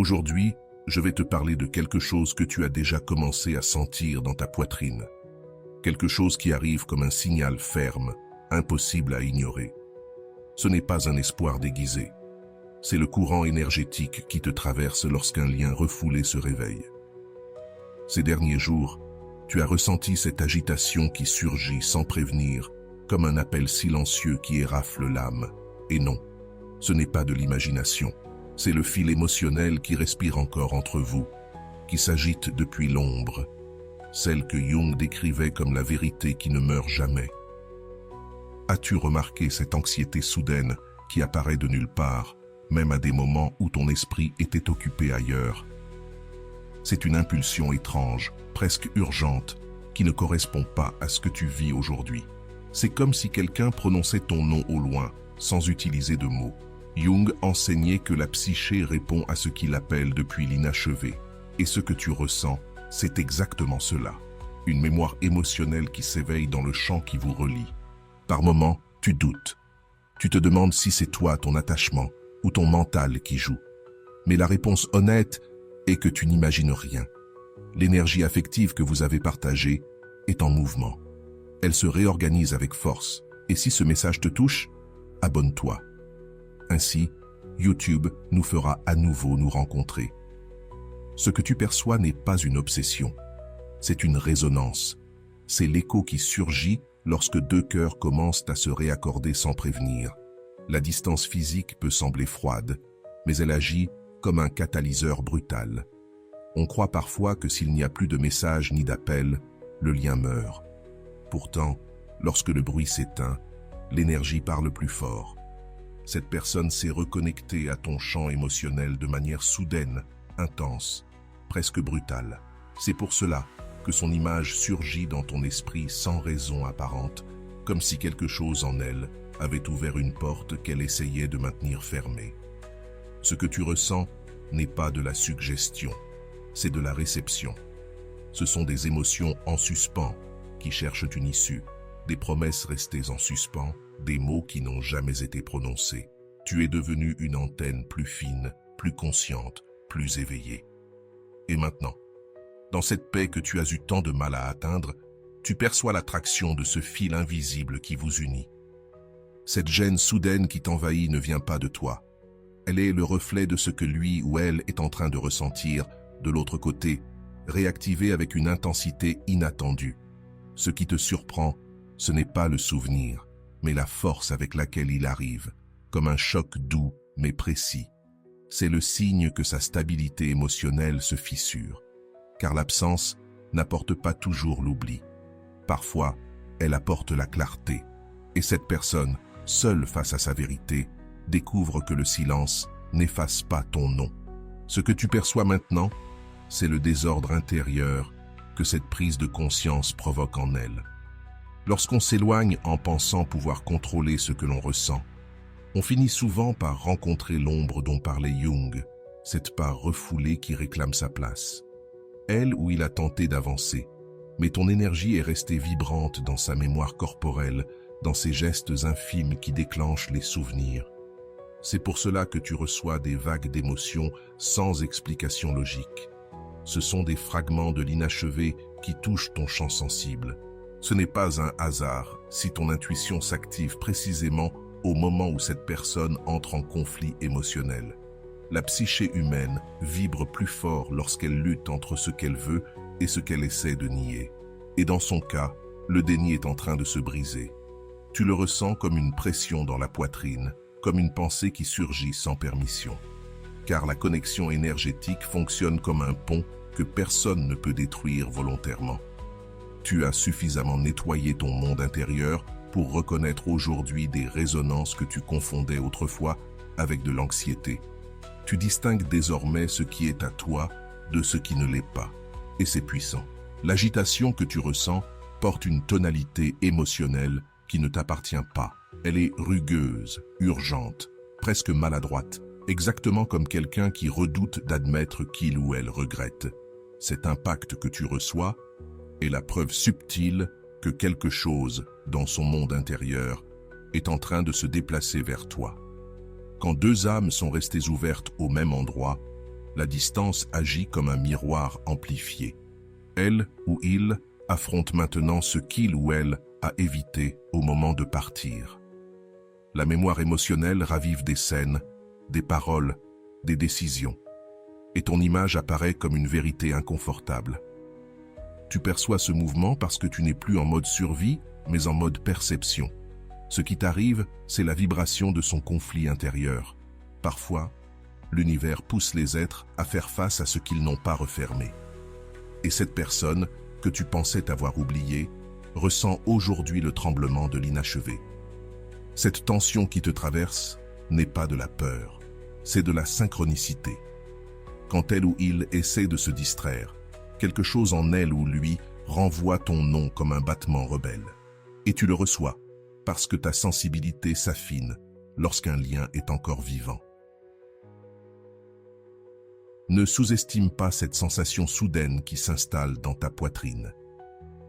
Aujourd'hui, je vais te parler de quelque chose que tu as déjà commencé à sentir dans ta poitrine. Quelque chose qui arrive comme un signal ferme, impossible à ignorer. Ce n'est pas un espoir déguisé. C'est le courant énergétique qui te traverse lorsqu'un lien refoulé se réveille. Ces derniers jours, tu as ressenti cette agitation qui surgit sans prévenir, comme un appel silencieux qui érafle l'âme. Et non, ce n'est pas de l'imagination. C'est le fil émotionnel qui respire encore entre vous, qui s'agite depuis l'ombre, celle que Jung décrivait comme la vérité qui ne meurt jamais. As-tu remarqué cette anxiété soudaine qui apparaît de nulle part, même à des moments où ton esprit était occupé ailleurs? C'est une impulsion étrange, presque urgente, qui ne correspond pas à ce que tu vis aujourd'hui. C'est comme si quelqu'un prononçait ton nom au loin, sans utiliser de mots. Jung enseignait que la psyché répond à ce qu'il appelle depuis l'inachevé. Et ce que tu ressens, c'est exactement cela. Une mémoire émotionnelle qui s'éveille dans le champ qui vous relie. Par moments, tu doutes. Tu te demandes si c'est toi, ton attachement, ou ton mental qui joue. Mais la réponse honnête est que tu n'imagines rien. L'énergie affective que vous avez partagée est en mouvement. Elle se réorganise avec force. Et si ce message te touche, abonne-toi. Ainsi, YouTube nous fera à nouveau nous rencontrer. Ce que tu perçois n'est pas une obsession. C'est une résonance. C'est l'écho qui surgit lorsque deux cœurs commencent à se réaccorder sans prévenir. La distance physique peut sembler froide, mais elle agit comme un catalyseur brutal. On croit parfois que s'il n'y a plus de messages ni d'appels, le lien meurt. Pourtant, lorsque le bruit s'éteint, l'énergie parle plus fort. Cette personne s'est reconnectée à ton champ émotionnel de manière soudaine, intense, presque brutale. C'est pour cela que son image surgit dans ton esprit sans raison apparente, comme si quelque chose en elle avait ouvert une porte qu'elle essayait de maintenir fermée. Ce que tu ressens n'est pas de la suggestion, c'est de la réception. Ce sont des émotions en suspens qui cherchent une issue, des promesses restées en suspens, des mots qui n'ont jamais été prononcés. Tu es devenu une antenne plus fine, plus consciente, plus éveillée. Et maintenant, dans cette paix que tu as eu tant de mal à atteindre, tu perçois l'attraction de ce fil invisible qui vous unit. Cette gêne soudaine qui t'envahit ne vient pas de toi. Elle est le reflet de ce que lui ou elle est en train de ressentir, de l'autre côté, réactivé avec une intensité inattendue. Ce qui te surprend, ce n'est pas le souvenir, mais la force avec laquelle il arrive, comme un choc doux mais précis. C'est le signe que sa stabilité émotionnelle se fissure, car l'absence n'apporte pas toujours l'oubli. Parfois, elle apporte la clarté, et cette personne, seule face à sa vérité, découvre que le silence n'efface pas ton nom. Ce que tu perçois maintenant, c'est le désordre intérieur que cette prise de conscience provoque en elle. Lorsqu'on s'éloigne en pensant pouvoir contrôler ce que l'on ressent, on finit souvent par rencontrer l'ombre dont parlait Jung, cette part refoulée qui réclame sa place. Elle où il a tenté d'avancer, mais ton énergie est restée vibrante dans sa mémoire corporelle, dans ces gestes infimes qui déclenchent les souvenirs. C'est pour cela que tu reçois des vagues d'émotions sans explication logique. Ce sont des fragments de l'inachevé qui touchent ton champ sensible. Ce n'est pas un hasard si ton intuition s'active précisément au moment où cette personne entre en conflit émotionnel. La psyché humaine vibre plus fort lorsqu'elle lutte entre ce qu'elle veut et ce qu'elle essaie de nier. Et dans son cas, le déni est en train de se briser. Tu le ressens comme une pression dans la poitrine, comme une pensée qui surgit sans permission. Car la connexion énergétique fonctionne comme un pont que personne ne peut détruire volontairement. Tu as suffisamment nettoyé ton monde intérieur pour reconnaître aujourd'hui des résonances que tu confondais autrefois avec de l'anxiété. Tu distingues désormais ce qui est à toi de ce qui ne l'est pas. Et c'est puissant. L'agitation que tu ressens porte une tonalité émotionnelle qui ne t'appartient pas. Elle est rugueuse, urgente, presque maladroite, exactement comme quelqu'un qui redoute d'admettre qu'il ou elle regrette. Cet impact que tu reçois est la preuve subtile que quelque chose, dans son monde intérieur, est en train de se déplacer vers toi. Quand deux âmes sont restées ouvertes au même endroit, La distance agit comme un miroir amplifié. Elle ou il affronte maintenant ce qu'il ou elle a évité au moment de partir. La mémoire émotionnelle ravive des scènes, des paroles, des décisions. Et ton image apparaît comme une vérité inconfortable. Tu perçois ce mouvement parce que tu n'es plus en mode survie, mais en mode perception. Ce qui t'arrive, c'est la vibration de son conflit intérieur. Parfois, l'univers pousse les êtres à faire face à ce qu'ils n'ont pas refermé. Et cette personne, que tu pensais avoir oubliée, ressent aujourd'hui le tremblement de l'inachevé. Cette tension qui te traverse n'est pas de la peur, c'est de la synchronicité. Quand elle ou il essaie de se distraire, quelque chose en elle ou lui renvoie ton nom comme un battement rebelle. Et tu le reçois, parce que ta sensibilité s'affine lorsqu'un lien est encore vivant. Ne sous-estime pas cette sensation soudaine qui s'installe dans ta poitrine.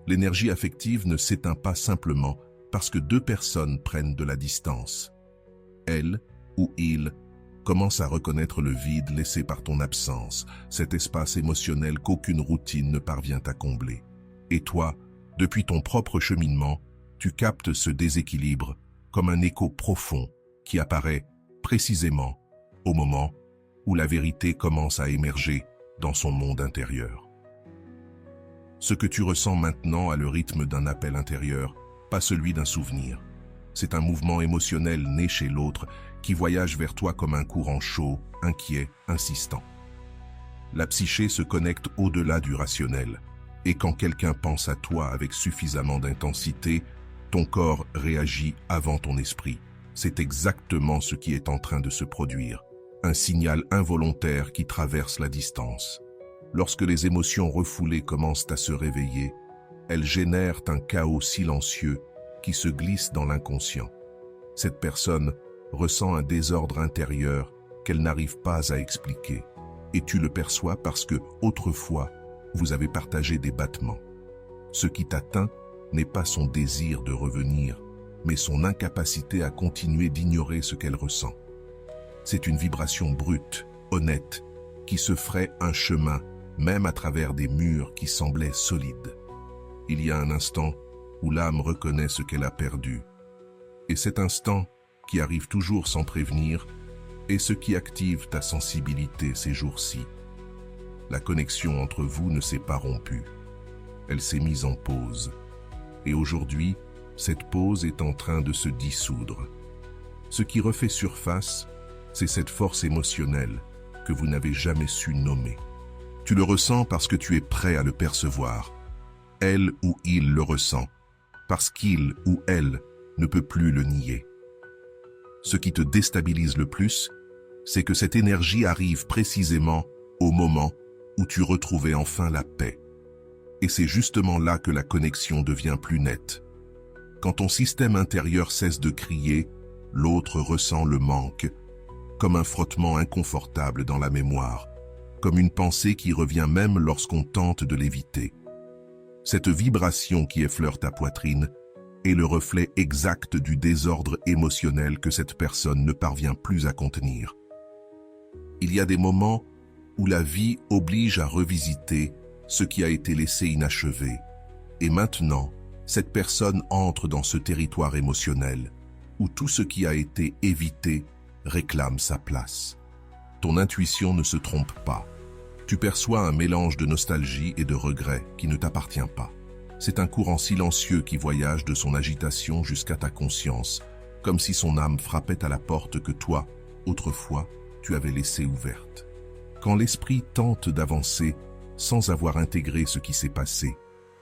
L'énergie affective ne s'éteint pas simplement parce que deux personnes prennent de la distance. Elle ou il commence à reconnaître le vide laissé par ton absence, cet espace émotionnel qu'aucune routine ne parvient à combler. Et toi, depuis ton propre cheminement, tu captes ce déséquilibre comme un écho profond qui apparaît précisément au moment où la vérité commence à émerger dans son monde intérieur. Ce que tu ressens maintenant a le rythme d'un appel intérieur, pas celui d'un souvenir. C'est un mouvement émotionnel né chez l'autre qui voyage vers toi comme un courant chaud, inquiet, insistant. La psyché se connecte au-delà du rationnel, et quand quelqu'un pense à toi avec suffisamment d'intensité, ton corps réagit avant ton esprit. C'est exactement ce qui est en train de se produire. Un signal involontaire qui traverse la distance. Lorsque les émotions refoulées commencent à se réveiller, elles génèrent un chaos silencieux qui se glisse dans l'inconscient. Cette personne ressent un désordre intérieur qu'elle n'arrive pas à expliquer. Et tu le perçois parce que, autrefois, vous avez partagé des battements. Ce qui t'atteint n'est pas son désir de revenir, mais son incapacité à continuer d'ignorer ce qu'elle ressent. C'est une vibration brute, honnête, qui se ferait un chemin, même à travers des murs qui semblaient solides. Il y a un instant où l'âme reconnaît ce qu'elle a perdu. Et cet instant, qui arrive toujours sans prévenir, est ce qui active ta sensibilité ces jours-ci. La connexion entre vous ne s'est pas rompue. Elle s'est mise en pause. Et aujourd'hui, cette pause est en train de se dissoudre. Ce qui refait surface, c'est cette force émotionnelle que vous n'avez jamais su nommer. Tu le ressens parce que tu es prêt à le percevoir. Elle ou il le ressent, parce qu'il ou elle ne peut plus le nier. Ce qui te déstabilise le plus, c'est que cette énergie arrive précisément au moment où tu retrouvais enfin la paix. Et c'est justement là que la connexion devient plus nette. Quand ton système intérieur cesse de crier, l'autre ressent le manque, comme un frottement inconfortable dans la mémoire, comme une pensée qui revient même lorsqu'on tente de l'éviter. Cette vibration qui effleure ta poitrine est le reflet exact du désordre émotionnel que cette personne ne parvient plus à contenir. Il y a des moments où la vie oblige à revisiter ce qui a été laissé inachevé. Et maintenant, cette personne entre dans ce territoire émotionnel où tout ce qui a été évité réclame sa place. Ton intuition ne se trompe pas. Tu perçois un mélange de nostalgie et de regret qui ne t'appartient pas. C'est un courant silencieux qui voyage de son agitation jusqu'à ta conscience, comme si son âme frappait à la porte que toi, autrefois, tu avais laissée ouverte. Quand l'esprit tente d'avancer sans avoir intégré ce qui s'est passé,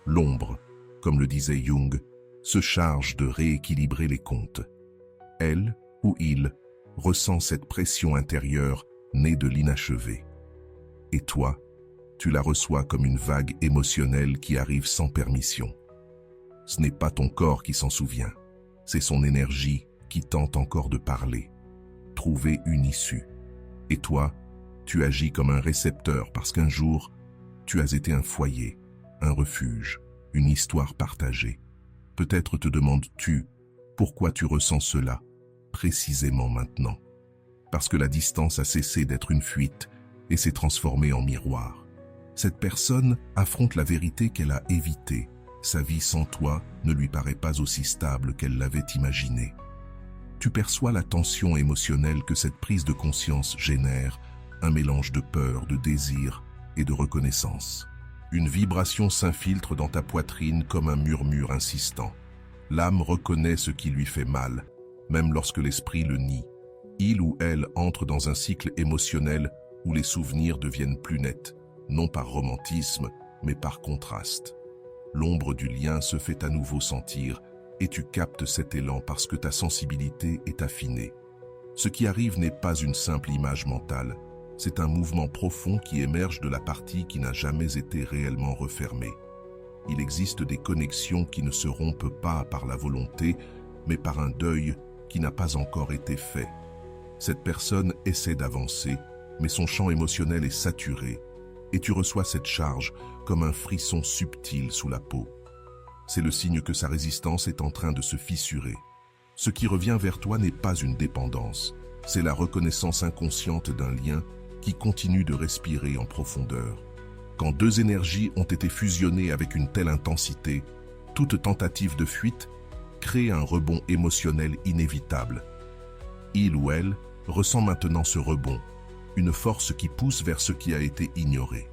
l'ombre, comme le disait Jung, se charge de rééquilibrer les comptes. Elle ou il ressent cette pression intérieure née de l'inachevé. Et toi, tu la reçois comme une vague émotionnelle qui arrive sans permission. Ce n'est pas ton corps qui s'en souvient, c'est son énergie qui tente encore de parler, trouver une issue. Et toi, tu agis comme un récepteur parce qu'un jour, tu as été un foyer, un refuge, une histoire partagée. Peut-être te demandes-tu pourquoi tu ressens cela, précisément maintenant. Parce que la distance a cessé d'être une fuite et s'est transformée en miroir. Cette personne affronte la vérité qu'elle a évitée. Sa vie sans toi ne lui paraît pas aussi stable qu'elle l'avait imaginé. Tu perçois la tension émotionnelle que cette prise de conscience génère, un mélange de peur, de désir et de reconnaissance. Une vibration s'infiltre dans ta poitrine comme un murmure insistant. L'âme reconnaît ce qui lui fait mal, même lorsque l'esprit le nie. Il ou elle entre dans un cycle émotionnel où les souvenirs deviennent plus nets, non par romantisme, mais par contraste. L'ombre du lien se fait à nouveau sentir et tu captes cet élan parce que ta sensibilité est affinée. Ce qui arrive n'est pas une simple image mentale, c'est un mouvement profond qui émerge de la partie qui n'a jamais été réellement refermée. Il existe des connexions qui ne se rompent pas par la volonté, mais par un deuil qui n'a pas encore été fait. Cette personne essaie d'avancer, mais son champ émotionnel est saturé, et tu reçois cette charge comme un frisson subtil sous la peau. C'est le signe que sa résistance est en train de se fissurer. Ce qui revient vers toi n'est pas une dépendance, c'est la reconnaissance inconsciente d'un lien qui continue de respirer en profondeur. Quand deux énergies ont été fusionnées avec une telle intensité, toute tentative de fuite crée un rebond émotionnel inévitable. Il ou elle ressent maintenant ce rebond, une force qui pousse vers ce qui a été ignoré.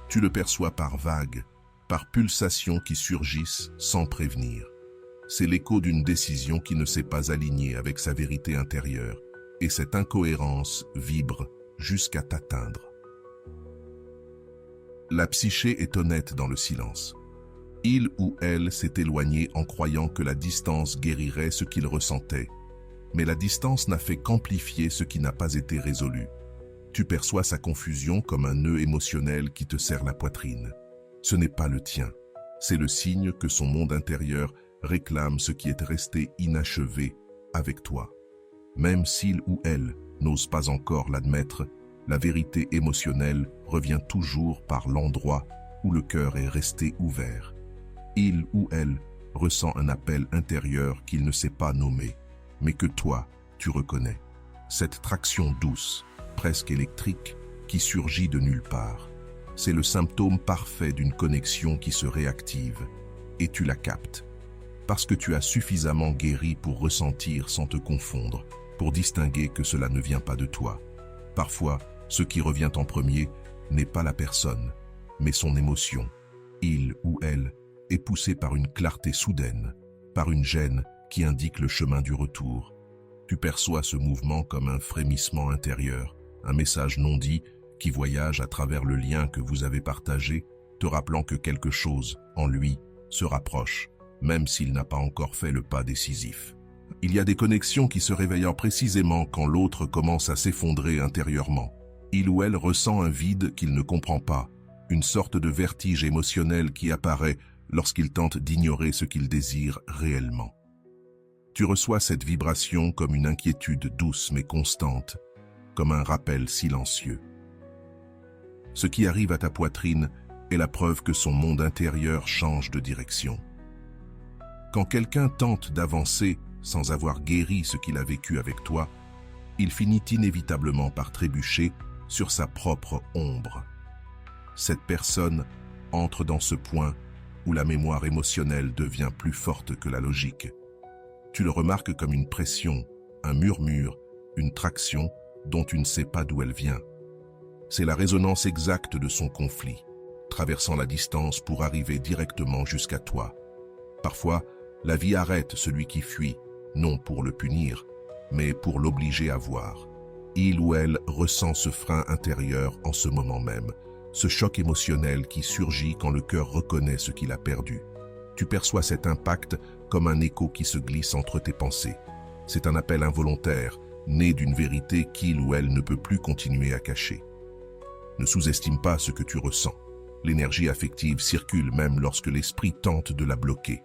Tu le perçois par vagues, par pulsations qui surgissent sans prévenir. C'est l'écho d'une décision qui ne s'est pas alignée avec sa vérité intérieure, et cette incohérence vibre jusqu'à t'atteindre. La psyché est honnête dans le silence. Il ou elle s'est éloigné en croyant que la distance guérirait ce qu'il ressentait, mais la distance n'a fait qu'amplifier ce qui n'a pas été résolu. Tu perçois sa confusion comme un nœud émotionnel qui te serre la poitrine. Ce n'est pas le tien, c'est le signe que son monde intérieur réclame ce qui est resté inachevé avec toi. Même s'il ou elle n'ose pas encore l'admettre, la vérité émotionnelle revient toujours par l'endroit où le cœur est resté ouvert. Il ou elle ressent un appel intérieur qu'il ne sait pas nommer, mais que toi, tu reconnais. Cette traction douce, presque électrique, qui surgit de nulle part. C'est le symptôme parfait d'une connexion qui se réactive, et tu la captes. Parce que tu as suffisamment guéri pour ressentir sans te confondre, pour distinguer que cela ne vient pas de toi. Parfois, ce qui revient en premier n'est pas la personne, mais son émotion. Il ou elle est poussé par une clarté soudaine, par une gêne qui indique le chemin du retour. Tu perçois ce mouvement comme un frémissement intérieur, un message non dit qui voyage à travers le lien que vous avez partagé, te rappelant que quelque chose, en lui, se rapproche, même s'il n'a pas encore fait le pas décisif. Il y a des connexions qui se réveillent précisément quand l'autre commence à s'effondrer intérieurement. Il ou elle ressent un vide qu'il ne comprend pas, une sorte de vertige émotionnel qui apparaît lorsqu'il tente d'ignorer ce qu'il désire réellement. Tu reçois cette vibration comme une inquiétude douce mais constante, comme un rappel silencieux. Ce qui arrive à ta poitrine est la preuve que son monde intérieur change de direction. Quand quelqu'un tente d'avancer sans avoir guéri ce qu'il a vécu avec toi, il finit inévitablement par trébucher sur sa propre ombre. Cette personne entre dans ce point où la mémoire émotionnelle devient plus forte que la logique. Tu le remarques comme une pression, un murmure, une traction dont tu ne sais pas d'où elle vient. C'est la résonance exacte de son conflit, traversant la distance pour arriver directement jusqu'à toi. Parfois, la vie arrête celui qui fuit, non pour le punir, mais pour l'obliger à voir. Il ou elle ressent ce frein intérieur en ce moment même, ce choc émotionnel qui surgit quand le cœur reconnaît ce qu'il a perdu. Tu perçois cet impact comme un écho qui se glisse entre tes pensées. C'est un appel involontaire, né d'une vérité qu'il ou elle ne peut plus continuer à cacher. Ne sous-estime pas ce que tu ressens. L'énergie affective circule même lorsque l'esprit tente de la bloquer.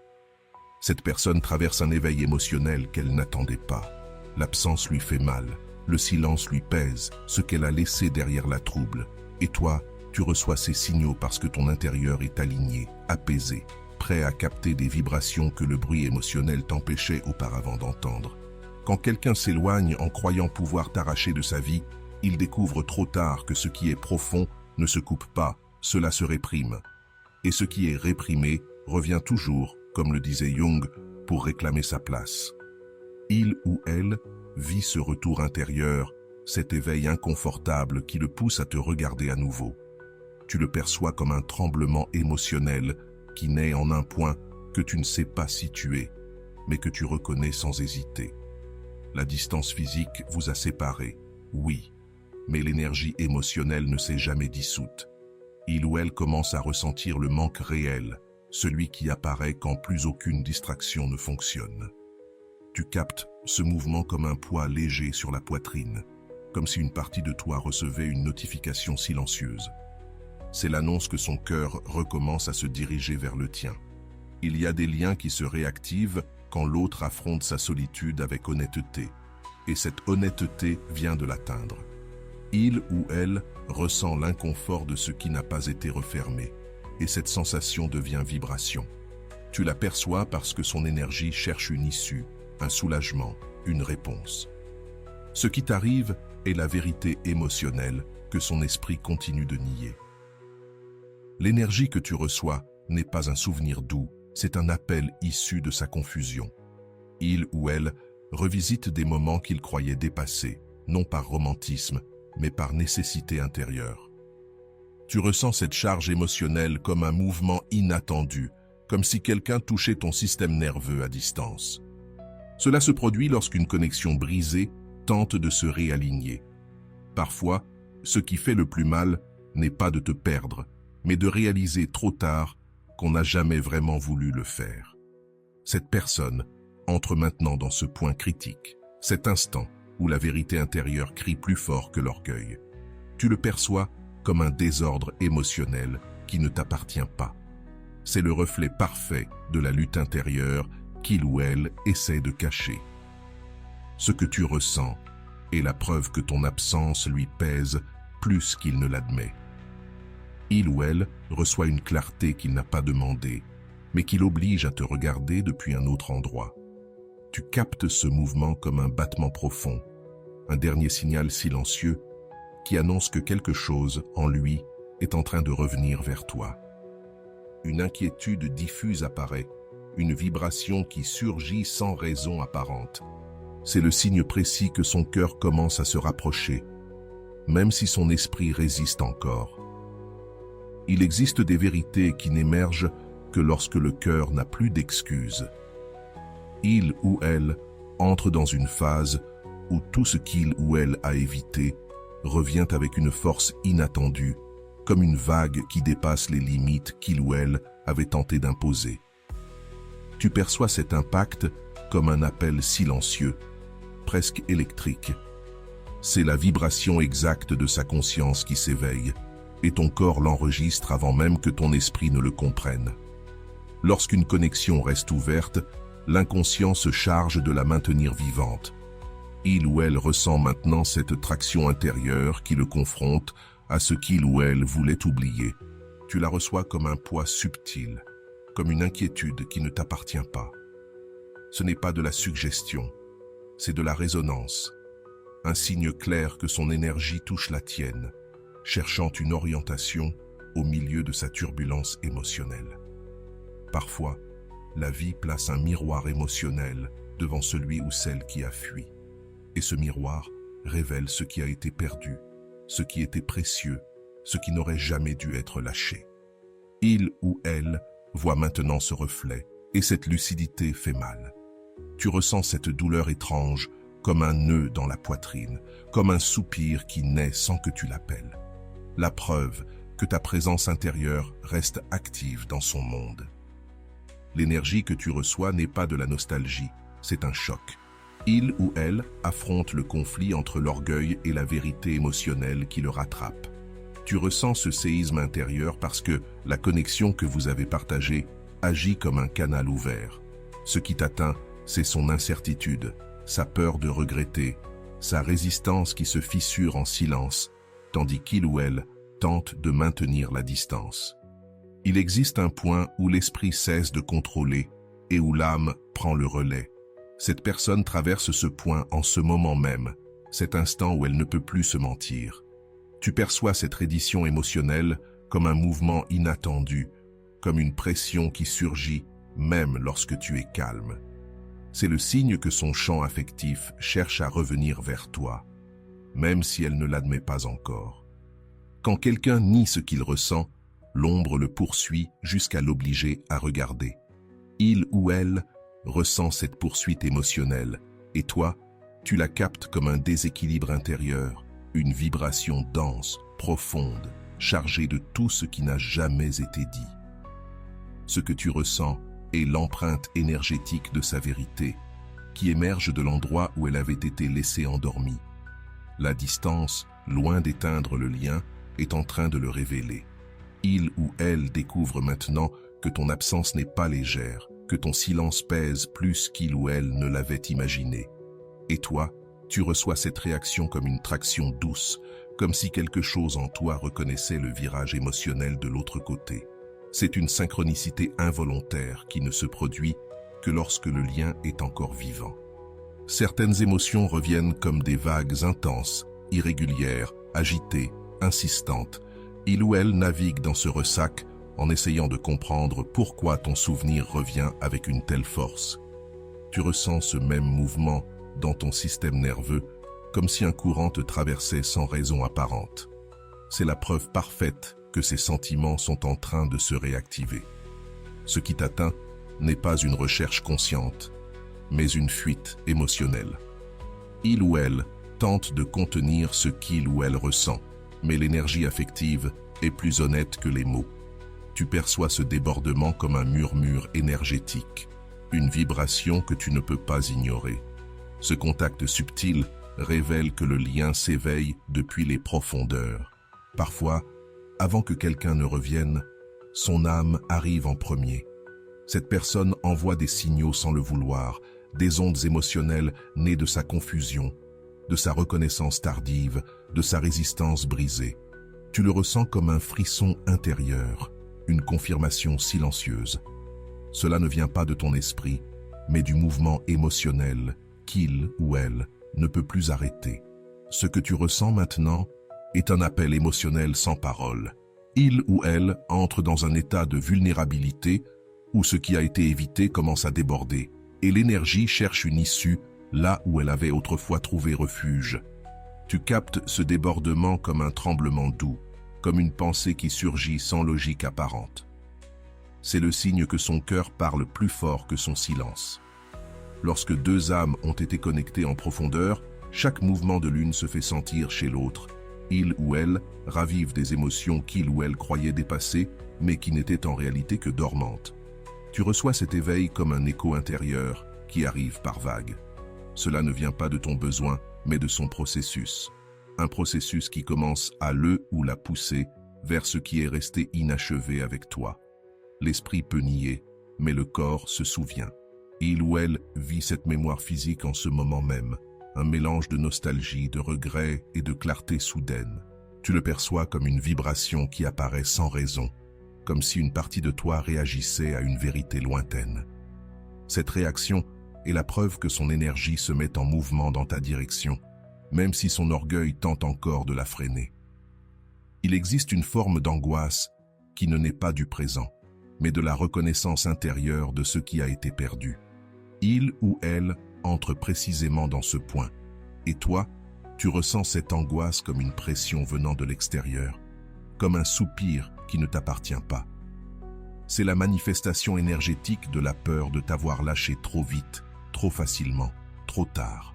Cette personne traverse un éveil émotionnel qu'elle n'attendait pas. L'absence lui fait mal, le silence lui pèse, ce qu'elle a laissé derrière la trouble. Et toi, tu reçois ces signaux parce que ton intérieur est aligné, apaisé, prêt à capter des vibrations que le bruit émotionnel t'empêchait auparavant d'entendre. Quand quelqu'un s'éloigne en croyant pouvoir t'arracher de sa vie, Il découvre trop tard que ce qui est profond ne se coupe pas, cela se réprime. Et ce qui est réprimé revient toujours, comme le disait Jung, pour réclamer sa place. Il ou elle vit ce retour intérieur, cet éveil inconfortable qui le pousse à te regarder à nouveau. Tu le perçois comme un tremblement émotionnel qui naît en un point que tu ne sais pas situer, mais que tu reconnais sans hésiter. La distance physique vous a séparés, oui, mais l'énergie émotionnelle ne s'est jamais dissoute. Il ou elle commence à ressentir le manque réel, celui qui apparaît quand plus aucune distraction ne fonctionne. Tu captes ce mouvement comme un poids léger sur la poitrine, comme si une partie de toi recevait une notification silencieuse. C'est l'annonce que son cœur recommence à se diriger vers le tien. Il y a des liens qui se réactivent quand l'autre affronte sa solitude avec honnêteté, et cette honnêteté vient de l'atteindre. Il ou elle ressent l'inconfort de ce qui n'a pas été refermé, et cette sensation devient vibration. Tu l'aperçois parce que son énergie cherche une issue, un soulagement, une réponse. Ce qui t'arrive est la vérité émotionnelle que son esprit continue de nier. L'énergie que tu reçois n'est pas un souvenir doux, c'est un appel issu de sa confusion. Il ou elle revisite des moments qu'il croyait dépassés, non par romantisme, mais par nécessité intérieure. Tu ressens cette charge émotionnelle comme un mouvement inattendu, comme si quelqu'un touchait ton système nerveux à distance. Cela se produit lorsqu'une connexion brisée tente de se réaligner. Parfois, ce qui fait le plus mal n'est pas de te perdre, mais de réaliser trop tard qu'on n'a jamais vraiment voulu le faire. Cette personne entre maintenant dans ce point critique, cet instant où la vérité intérieure crie plus fort que l'orgueil. Tu le perçois comme un désordre émotionnel qui ne t'appartient pas. C'est le reflet parfait de la lutte intérieure qu'il ou elle essaie de cacher. Ce que tu ressens est la preuve que ton absence lui pèse plus qu'il ne l'admet. Il ou elle reçoit une clarté qu'il n'a pas demandée, mais qui l'oblige à te regarder depuis un autre endroit. Tu captes ce mouvement comme un battement profond, un dernier signal silencieux qui annonce que quelque chose en lui est en train de revenir vers toi. Une inquiétude diffuse apparaît, une vibration qui surgit sans raison apparente. C'est le signe précis que son cœur commence à se rapprocher, même si son esprit résiste encore. Il existe des vérités qui n'émergent que lorsque le cœur n'a plus d'excuses. Il ou elle entre dans une phase où tout ce qu'il ou elle a évité revient avec une force inattendue, comme une vague qui dépasse les limites qu'il ou elle avait tenté d'imposer. Tu perçois cet impact comme un appel silencieux, presque électrique. C'est la vibration exacte de sa conscience qui s'éveille, et ton corps l'enregistre avant même que ton esprit ne le comprenne. Lorsqu'une connexion reste ouverte, l'inconscient se charge de la maintenir vivante. Il ou elle ressent maintenant cette traction intérieure qui le confronte à ce qu'il ou elle voulait oublier. Tu la reçois comme un poids subtil, comme une inquiétude qui ne t'appartient pas. Ce n'est pas de la suggestion, c'est de la résonance, un signe clair que son énergie touche la tienne, cherchant une orientation au milieu de sa turbulence émotionnelle. Parfois, la vie place un miroir émotionnel devant celui ou celle qui a fui. Et ce miroir révèle ce qui a été perdu, ce qui était précieux, ce qui n'aurait jamais dû être lâché. Il ou elle voit maintenant ce reflet, et cette lucidité fait mal. Tu ressens cette douleur étrange, comme un nœud dans la poitrine, comme un soupir qui naît sans que tu l'appelles. La preuve que ta présence intérieure reste active dans son monde. L'énergie que tu reçois n'est pas de la nostalgie, c'est un choc. Il ou elle affronte le conflit entre l'orgueil et la vérité émotionnelle qui le rattrape. Tu ressens ce séisme intérieur parce que la connexion que vous avez partagée agit comme un canal ouvert. Ce qui t'atteint, c'est son incertitude, sa peur de regretter, sa résistance qui se fissure en silence, tandis qu'il ou elle tente de maintenir la distance. Il existe un point où l'esprit cesse de contrôler et où l'âme prend le relais. Cette personne traverse ce point en ce moment même. cet instant où elle ne peut plus se mentir. Tu perçois cette reddition émotionnelle comme un mouvement inattendu, comme une pression qui surgit même lorsque tu es calme. C'est le signe que son champ affectif cherche à revenir vers toi, même si elle ne l'admet pas encore. Quand quelqu'un nie ce qu'il ressent, l'ombre le poursuit jusqu'à l'obliger à regarder. Il ou elle ressent cette poursuite émotionnelle, et toi, tu la captes comme un déséquilibre intérieur, une vibration dense, profonde, chargée de tout ce qui n'a jamais été dit. Ce que tu ressens est l'empreinte énergétique de sa vérité, qui émerge de l'endroit où elle avait été laissée endormie. La distance, loin d'éteindre le lien, est en train de le révéler. Il ou elle découvre maintenant que ton absence n'est pas légère, que ton silence pèse plus qu'il ou elle ne l'avait imaginé. Et toi, tu reçois cette réaction comme une traction douce, comme si quelque chose en toi reconnaissait le virage émotionnel de l'autre côté. C'est une synchronicité involontaire qui ne se produit que lorsque le lien est encore vivant. Certaines émotions reviennent comme des vagues intenses, irrégulières, agitées, insistantes. Il ou elle navigue dans ce ressac en essayant de comprendre pourquoi ton souvenir revient avec une telle force. Tu ressens ce même mouvement dans ton système nerveux, comme si un courant te traversait sans raison apparente. C'est la preuve parfaite que ces sentiments sont en train de se réactiver. Ce qui t'atteint n'est pas une recherche consciente, mais une fuite émotionnelle. Il ou elle tente de contenir ce qu'il ou elle ressent, mais l'énergie affective est plus honnête que les mots. Tu perçois ce débordement comme un murmure énergétique, une vibration que tu ne peux pas ignorer. Ce contact subtil révèle que le lien s'éveille depuis les profondeurs. Parfois, avant que quelqu'un ne revienne, son âme arrive en premier. Cette personne envoie des signaux sans le vouloir, des ondes émotionnelles nées de sa confusion, de sa reconnaissance tardive, de sa résistance brisée. Tu le ressens comme un frisson intérieur, une confirmation silencieuse. Cela ne vient pas de ton esprit, mais du mouvement émotionnel qu'il ou elle ne peut plus arrêter. Ce que tu ressens maintenant est un appel émotionnel sans parole. Il ou elle entre dans un état de vulnérabilité où ce qui a été évité commence à déborder, et l'énergie cherche une issue là où elle avait autrefois trouvé refuge. Tu captes ce débordement comme un tremblement doux, comme une pensée qui surgit sans logique apparente. C'est le signe que son cœur parle plus fort que son silence. Lorsque deux âmes ont été connectées en profondeur, chaque mouvement de l'une se fait sentir chez l'autre. Il ou elle ravive des émotions qu'il ou elle croyait dépassées, mais qui n'étaient en réalité que dormantes. Tu reçois cet éveil comme un écho intérieur qui arrive par vagues. Cela ne vient pas de ton besoin, mais de son processus. Un processus qui commence à le ou la pousser vers ce qui est resté inachevé avec toi. L'esprit peut nier, mais le corps se souvient. Il ou elle vit cette mémoire physique en ce moment même, un mélange de nostalgie, de regret et de clarté soudaine. Tu le perçois comme une vibration qui apparaît sans raison, comme si une partie de toi réagissait à une vérité lointaine. Cette réaction est la preuve que son énergie se met en mouvement dans ta direction, même si son orgueil tente encore de la freiner. Il existe une forme d'angoisse qui ne naît pas du présent, mais de la reconnaissance intérieure de ce qui a été perdu. Il ou elle entre précisément dans ce point, et toi, tu ressens cette angoisse comme une pression venant de l'extérieur, comme un soupir qui ne t'appartient pas. C'est la manifestation énergétique de la peur de t'avoir lâché trop vite, trop facilement, trop tard.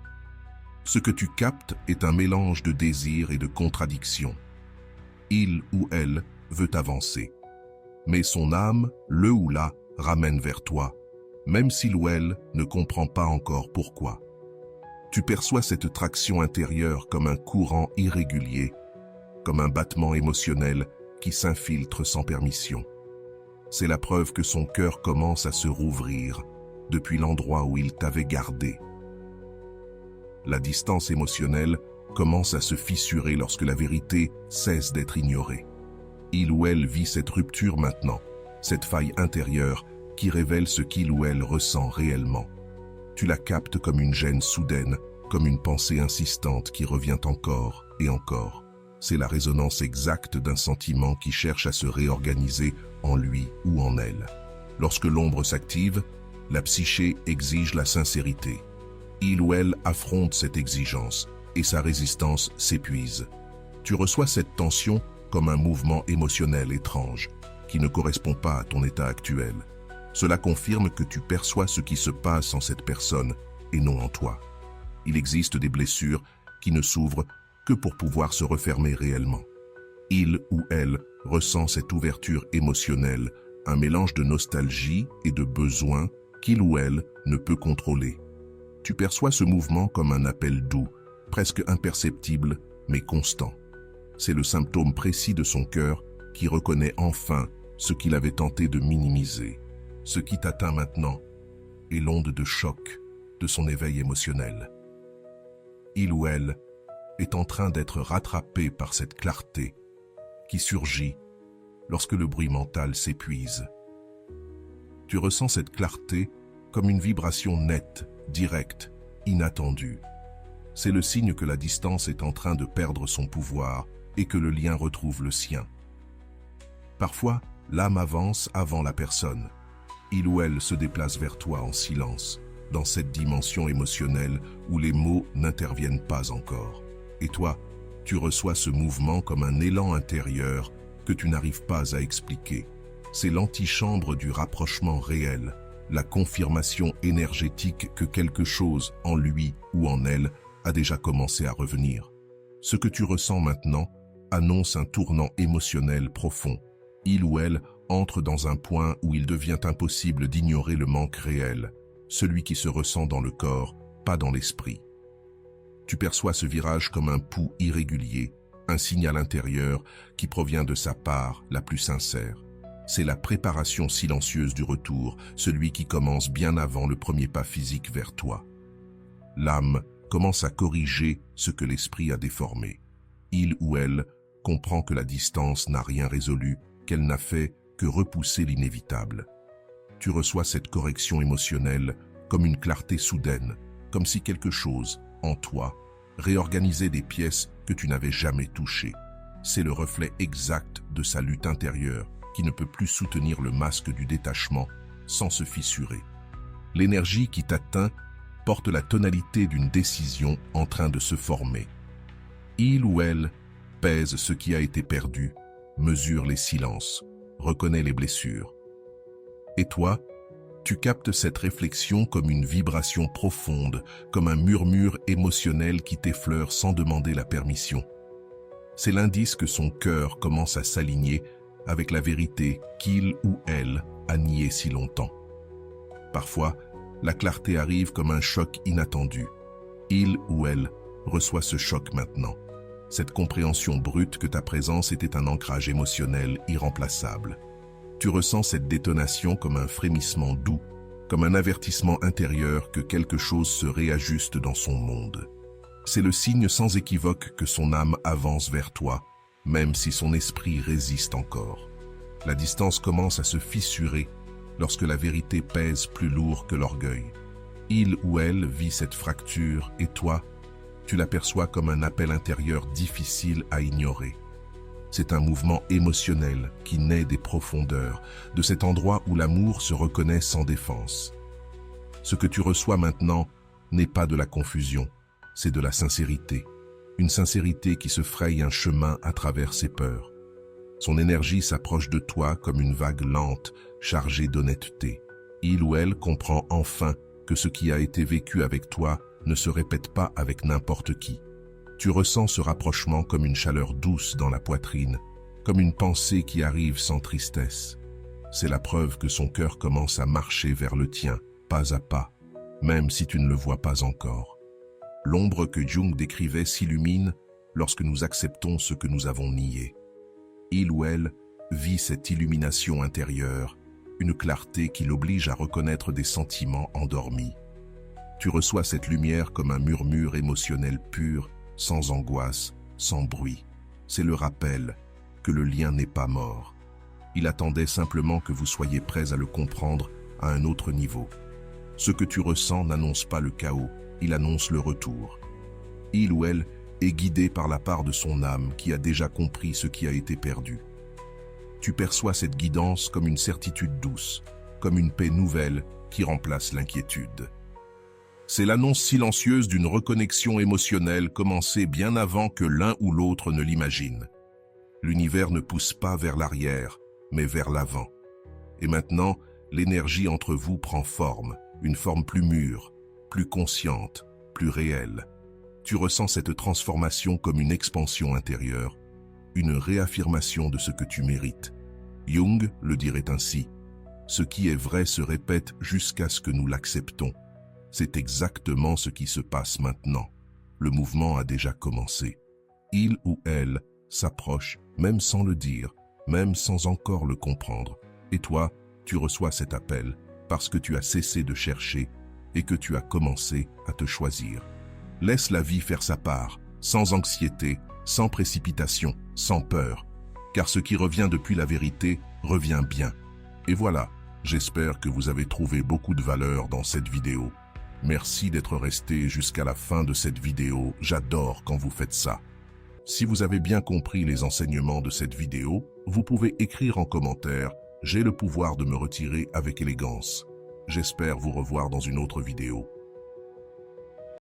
Ce que tu captes est un mélange de désir et de contradiction. Il ou elle veut avancer, mais son âme, le ou la, ramène vers toi, même s'il ou elle ne comprend pas encore pourquoi. Tu perçois cette traction intérieure comme un courant irrégulier, comme un battement émotionnel qui s'infiltre sans permission. C'est la preuve que son cœur commence à se rouvrir depuis l'endroit où il t'avait gardé. La distance émotionnelle commence à se fissurer lorsque la vérité cesse d'être ignorée. Il ou elle vit cette rupture maintenant, cette faille intérieure qui révèle ce qu'il ou elle ressent réellement. Tu la captes comme une gêne soudaine, comme une pensée insistante qui revient encore et encore. C'est la résonance exacte d'un sentiment qui cherche à se réorganiser en lui ou en elle. Lorsque l'ombre s'active, la psyché exige la sincérité. Il ou elle affronte cette exigence et sa résistance s'épuise. Tu reçois cette tension comme un mouvement émotionnel étrange qui ne correspond pas à ton état actuel. Cela confirme que tu perçois ce qui se passe en cette personne et non en toi. Il existe des blessures qui ne s'ouvrent que pour pouvoir se refermer réellement. Il ou elle ressent cette ouverture émotionnelle, un mélange de nostalgie et de besoin qu'il ou elle ne peut contrôler. Tu perçois ce mouvement comme un appel doux, presque imperceptible, mais constant. C'est le symptôme précis de son cœur qui reconnaît enfin ce qu'il avait tenté de minimiser. Ce qui t'atteint maintenant est l'onde de choc de son éveil émotionnel. Il ou elle est en train d'être rattrapé par cette clarté qui surgit lorsque le bruit mental s'épuise. Tu ressens cette clarté comme une vibration nette, directe, inattendue. C'est le signe que la distance est en train de perdre son pouvoir et que le lien retrouve le sien. Parfois, l'âme avance avant la personne. Il ou elle se déplace vers toi en silence, dans cette dimension émotionnelle où les mots n'interviennent pas encore. Et toi, tu reçois ce mouvement comme un élan intérieur que tu n'arrives pas à expliquer. C'est l'antichambre du rapprochement réel, la confirmation énergétique que quelque chose en lui ou en elle a déjà commencé à revenir. Ce que tu ressens maintenant annonce un tournant émotionnel profond. Il ou elle entre dans un point où il devient impossible d'ignorer le manque réel, celui qui se ressent dans le corps, pas dans l'esprit. Tu perçois ce virage comme un pouls irrégulier, un signal intérieur qui provient de sa part la plus sincère. C'est la préparation silencieuse du retour, celui qui commence bien avant le premier pas physique vers toi. L'âme commence à corriger ce que l'esprit a déformé. Il ou elle comprend que la distance n'a rien résolu, qu'elle n'a fait que repousser l'inévitable. Tu reçois cette correction émotionnelle comme une clarté soudaine, comme si quelque chose, en toi, réorganisait des pièces que tu n'avais jamais touchées. C'est le reflet exact de sa lutte intérieure qui ne peut plus soutenir le masque du détachement sans se fissurer. L'énergie qui t'atteint porte la tonalité d'une décision en train de se former. Il ou elle pèse ce qui a été perdu, mesure les silences, reconnaît les blessures. Et toi, tu captes cette réflexion comme une vibration profonde, comme un murmure émotionnel qui t'effleure sans demander la permission. C'est l'indice que son cœur commence à s'aligner avec la vérité qu'il ou elle a niée si longtemps. Parfois, la clarté arrive comme un choc inattendu. Il ou elle reçoit ce choc maintenant. Cette compréhension brute que ta présence était un ancrage émotionnel irremplaçable. Tu ressens cette détonation comme un frémissement doux, comme un avertissement intérieur que quelque chose se réajuste dans son monde. C'est le signe sans équivoque que son âme avance vers toi, même si son esprit résiste encore. La distance commence à se fissurer lorsque la vérité pèse plus lourd que l'orgueil. Il ou elle vit cette fracture et toi, tu l'aperçois comme un appel intérieur difficile à ignorer. C'est un mouvement émotionnel qui naît des profondeurs, de cet endroit où l'amour se reconnaît sans défense. Ce que tu reçois maintenant n'est pas de la confusion, c'est de la sincérité. Une sincérité qui se fraye un chemin à travers ses peurs. Son énergie s'approche de toi comme une vague lente, chargée d'honnêteté. Il ou elle comprend enfin que ce qui a été vécu avec toi ne se répète pas avec n'importe qui. Tu ressens ce rapprochement comme une chaleur douce dans la poitrine, comme une pensée qui arrive sans tristesse. C'est la preuve que son cœur commence à marcher vers le tien, pas à pas, même si tu ne le vois pas encore. L'ombre que Jung décrivait s'illumine lorsque nous acceptons ce que nous avons nié. Il ou elle vit cette illumination intérieure, une clarté qui l'oblige à reconnaître des sentiments endormis. Tu reçois cette lumière comme un murmure émotionnel pur, sans angoisse, sans bruit. C'est le rappel que le lien n'est pas mort. Il attendait simplement que vous soyez prêts à le comprendre à un autre niveau. Ce que tu ressens n'annonce pas le chaos, il annonce le retour. Il ou elle est guidé par la part de son âme qui a déjà compris ce qui a été perdu. Tu perçois cette guidance comme une certitude douce, comme une paix nouvelle qui remplace l'inquiétude. C'est l'annonce silencieuse d'une reconnexion émotionnelle commencée bien avant que l'un ou l'autre ne l'imagine. L'univers ne pousse pas vers l'arrière, mais vers l'avant. Et maintenant, l'énergie entre vous prend forme, une forme plus mûre, plus consciente, plus réelle. Tu ressens cette transformation comme une expansion intérieure, une réaffirmation de ce que tu mérites. Jung le dirait ainsi. Ce qui est vrai se répète jusqu'à ce que nous l'acceptons. C'est exactement ce qui se passe maintenant. Le mouvement a déjà commencé. Il ou elle s'approche, même sans le dire, même sans encore le comprendre. Et toi, tu reçois cet appel parce que tu as cessé de chercher et que tu as commencé à te choisir. Laisse la vie faire sa part, sans anxiété, sans précipitation, sans peur, car ce qui revient depuis la vérité revient bien. Et voilà, j'espère que vous avez trouvé beaucoup de valeur dans cette vidéo. Merci d'être resté jusqu'à la fin de cette vidéo, j'adore quand vous faites ça. Si vous avez bien compris les enseignements de cette vidéo, vous pouvez écrire en commentaire « J'ai le pouvoir de me retirer avec élégance ». J'espère vous revoir dans une autre vidéo.